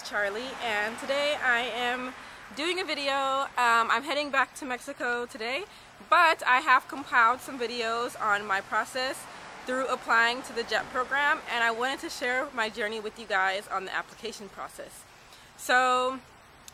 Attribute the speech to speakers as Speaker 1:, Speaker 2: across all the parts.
Speaker 1: Charlie, and today I am doing a video. I'm heading back to Mexico today, but I have compiled some videos on my process through applying to the JET program, and I wanted to share my journey with you guys on the application process. So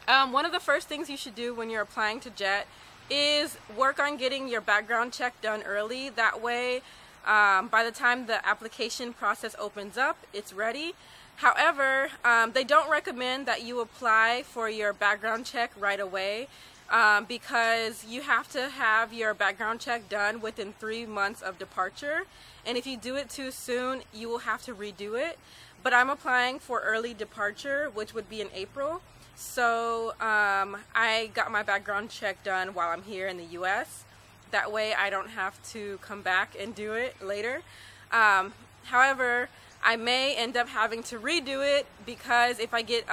Speaker 1: one of the first things you should do when you're applying to JET is work on getting your background check done early. That way by the time the application process opens up, it's ready. However, they don't recommend that you apply for your background check right away because you have to have your background check done within 3 months of departure, and if you do it too soon, you will have to redo it. But I'm applying for early departure, which would be in April, so I got my background check done while I'm here in the US. That way I don't have to come back and do it later. However, I may end up having to redo it because if I get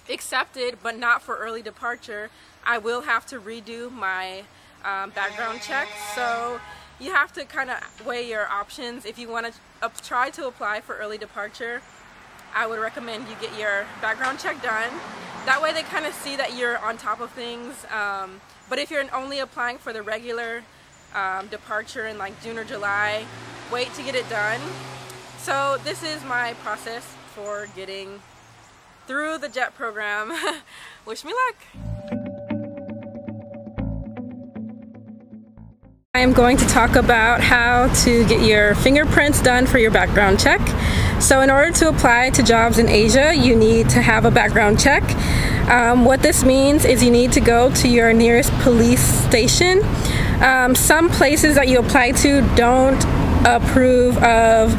Speaker 1: accepted but not for early departure, I will have to redo my background check. So you have to kind of weigh your options. If you want to try to apply for early departure, I would recommend you get your background check done. That way they kind of see that you're on top of things. But if you're only applying for the regular departure in like June or July, wait to get it done. So this is my process for getting through the JET program. Wish me luck. I am going to talk about how to get your fingerprints done for your background check. So in order to apply to jobs in Asia, you need to have a background check. What this means is you need to go to your nearest police station. Some places that you apply to don't approve of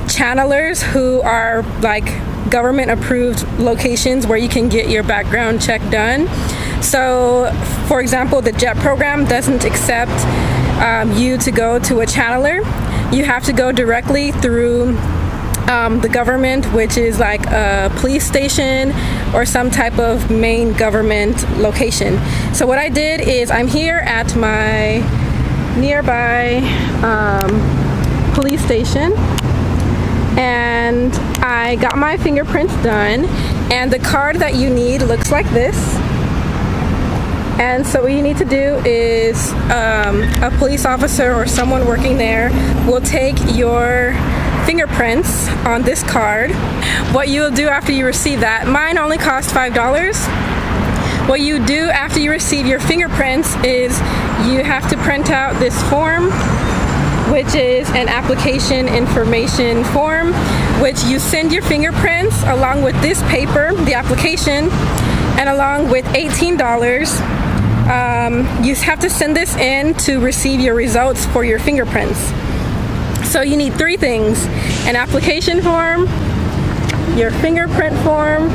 Speaker 1: channelers who are like government approved locations where you can get your background check done. So for example, the JET program doesn't accept you to go to a channeler. You have to go directly through the government, which is like a police station or some type of main government location. So what I did is I'm here at my nearby police station, and I got my fingerprints done, and the card that you need looks like this. And so what you need to do is a police officer or someone working there will take your fingerprints on this card. What you will do after you receive that, mine only cost $5. What you do after you receive your fingerprints is you have to print out this form, which is an application information form, which you send your fingerprints along with this paper, the application, and along with $18. You have to send this in to receive your results for your fingerprints. So you need 3 things: an application form, your fingerprint form,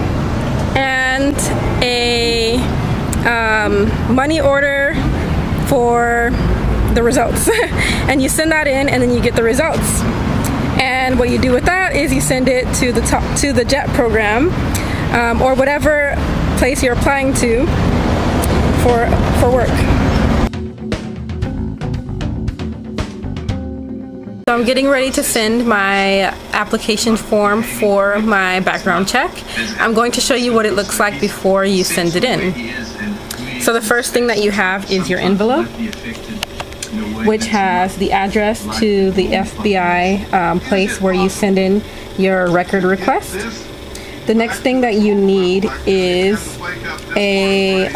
Speaker 1: and a money order for the results. And you send that in, and then you get the results. And what you do with that is you send it to the JET program or whatever place you're applying to for work. So I'm getting ready to send my application form for my background check. I'm going to show you what it looks like before you send it in. So the first thing that you have is your envelope, which has the address to the FBI place where you send in your record request. The next thing that you need is a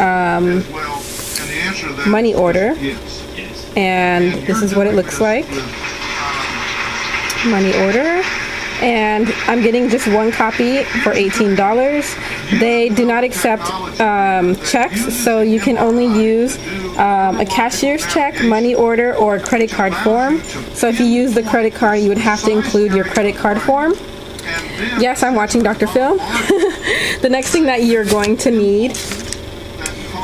Speaker 1: money order, and this is what it looks like. Money order, and I'm getting just 1 copy for $18. They do not accept checks, so you can only use a cashier's check, money order, or a credit card form. So if you use the credit card, you would have to include your credit card form. Yes, I'm watching Dr. Phil. The next thing that you're going to need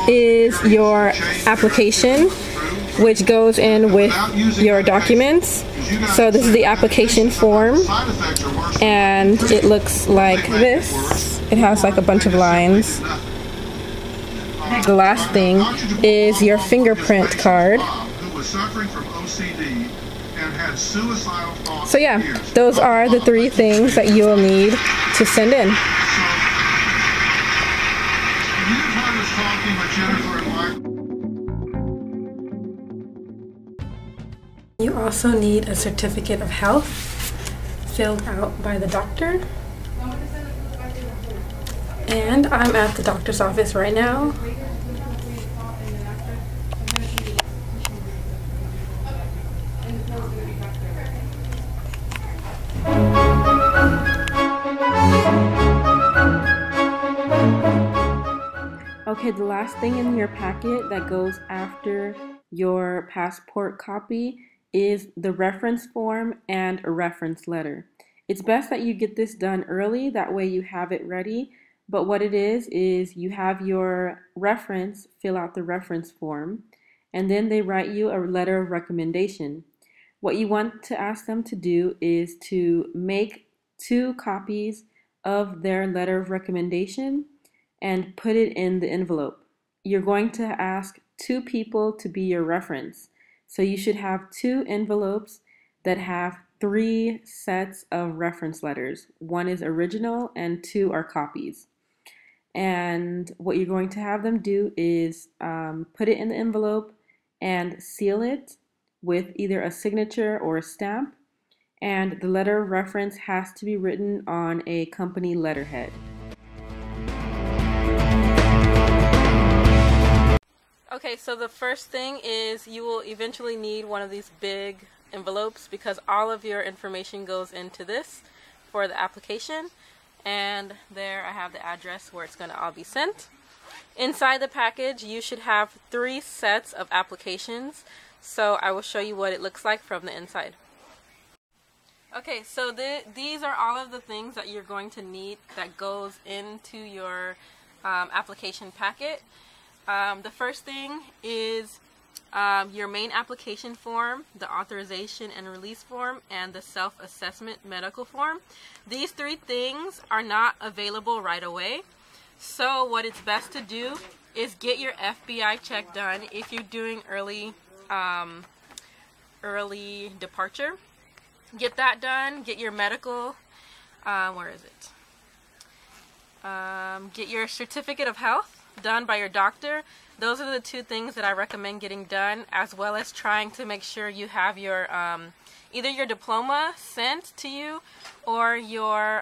Speaker 1: is your application, which goes in with your documents. So this is the application form, and it looks like this. It has like a bunch of lines. The last thing is your fingerprint card. So yeah, those are the 3 things that you will need to send in.
Speaker 2: I was talking with Jennifer and Mark.
Speaker 1: You also need a certificate of health filled out by the doctor. And I'm at the doctor's office right now. Okay, the last thing in your packet that goes after your passport copy is the reference form and a reference letter. It's best that you get this done early, that way you have it ready. But what it is you have your reference fill out the reference form, and then they write you a letter of recommendation. What you want to ask them to do is to make 2 copies of their letter of recommendation and put it in the envelope. You're going to ask 2 people to be your reference. So you should have 2 envelopes that have 3 sets of reference letters. 1 is original and 2 are copies. And what you're going to have them do is put it in the envelope and seal it with either a signature or a stamp. And the letter of reference has to be written on a company letterhead. Okay, so the first thing is you will eventually need one of these big envelopes because all of your information goes into this for the application. And there I have the address where it's going to all be sent. Inside the package you should have 3 sets of applications. So I will show you what it looks like from the inside. Okay, so these are all of the things that you're going to need that goes into your application packet. The first thing is your main application form, the authorization and release form, and the self-assessment medical form. These 3 things are not available right away. So what it's best to do is get your FBI check done if you're doing early departure. Get that done, get your medical, where is it? Get your certificate of health done by your doctor. Those are the 2 things that I recommend getting done, as well as trying to make sure you have your either your diploma sent to you or your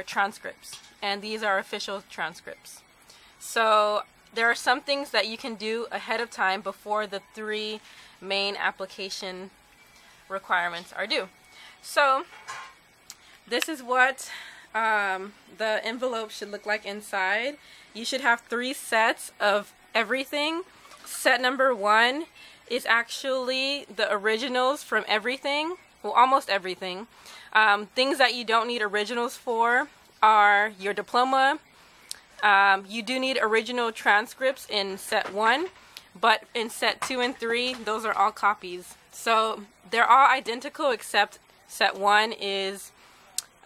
Speaker 1: transcripts, and these are official transcripts. So there are some things that you can do ahead of time before the 3 main application requirements are due. So this is what the envelope should look like inside. You should have 3 sets of everything. Set number 1 is actually the originals from everything, well, almost everything. Things that you don't need originals for are your diploma. You do need original transcripts in set 1, but in set 2 and 3, those are all copies. So they're all identical except set 1 is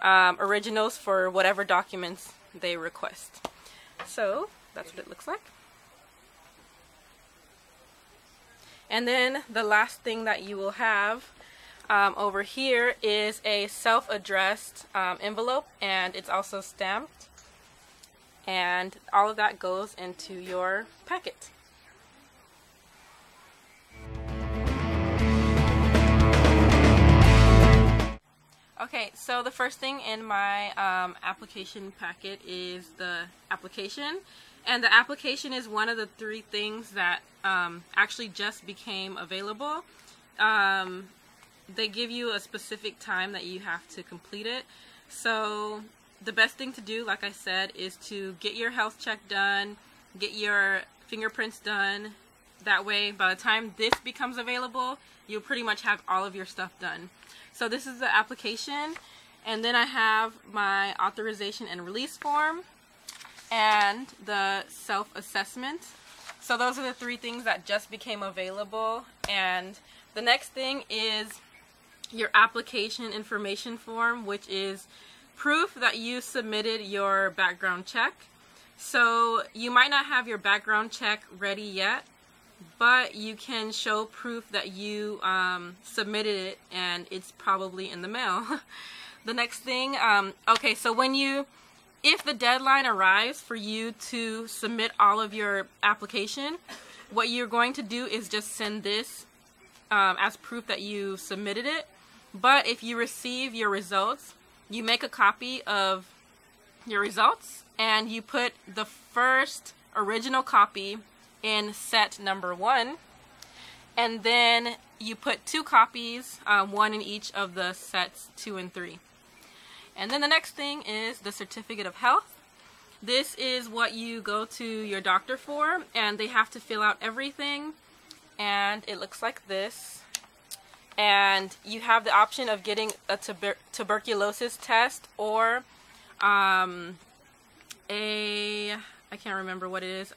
Speaker 1: originals for whatever documents they request. So that's what it looks like. And then the last thing that you will have over here is a self-addressed envelope, and it's also stamped, and all of that goes into your packet. Okay, so the first thing in my application packet is the application, and the application is one of the 3 things that actually just became available. They give you a specific time that you have to complete it. So the best thing to do, like I said, is to get your health check done, get your fingerprints done. That way, by the time this becomes available, you'll pretty much have all of your stuff done. So this is the application, and then I have my authorization and release form and the self-assessment. So those are the 3 things that just became available. And the next thing is your application information form, which is proof that you submitted your background check. So you might not have your background check ready yet, but you can show proof that you submitted it and it's probably in the mail. The next thing, okay, so when you if the deadline arrives for you to submit all of your application, what you're going to do is just send this as proof that you submitted it. But if you receive your results, you make a copy of your results and you put the first original copy in set number 1, and then you put 2 copies, 1 in each of the sets 2 and 3. And then the next thing is the certificate of health. This is what you go to your doctor for, and they have to fill out everything, and it looks like this. And you have the option of getting a tuberculosis test or I can't remember what it is,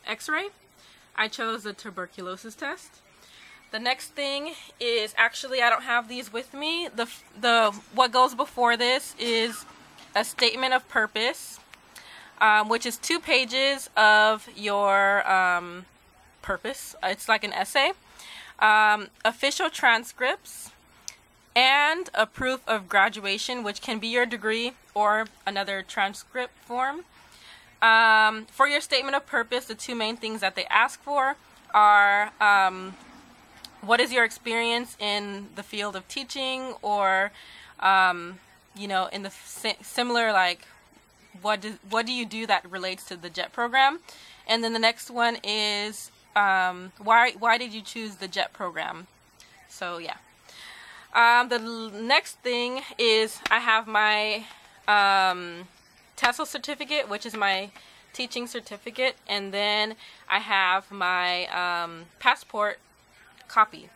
Speaker 1: x-ray. I chose the tuberculosis test. The next thing is, actually I don't have these with me. What goes before this is a statement of purpose, which is 2 pages of your purpose. It's like an essay. Official transcripts, and a proof of graduation, which can be your degree or another transcript form. For your statement of purpose, the 2 main things that they ask for are what is your experience in the field of teaching, or you know, in the similar, like what do you do that relates to the JET program. And then the next one is why did you choose the JET program. So yeah. The next thing is I have my TESOL certificate, which is my teaching certificate, and then I have my passport copy.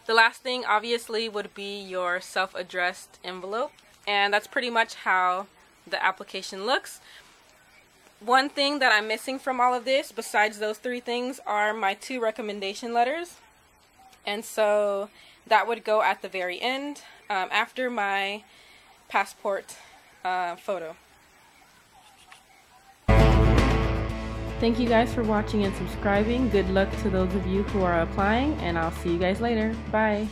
Speaker 1: The last thing obviously would be your self-addressed envelope, and that's pretty much how the application looks. One thing that I'm missing from all of this, besides those 3 things, are my 2 recommendation letters, and so that would go at the very end after my passport photo. Thank you guys for watching and subscribing. Good luck to those of you who are applying, and I'll see you guys later. Bye.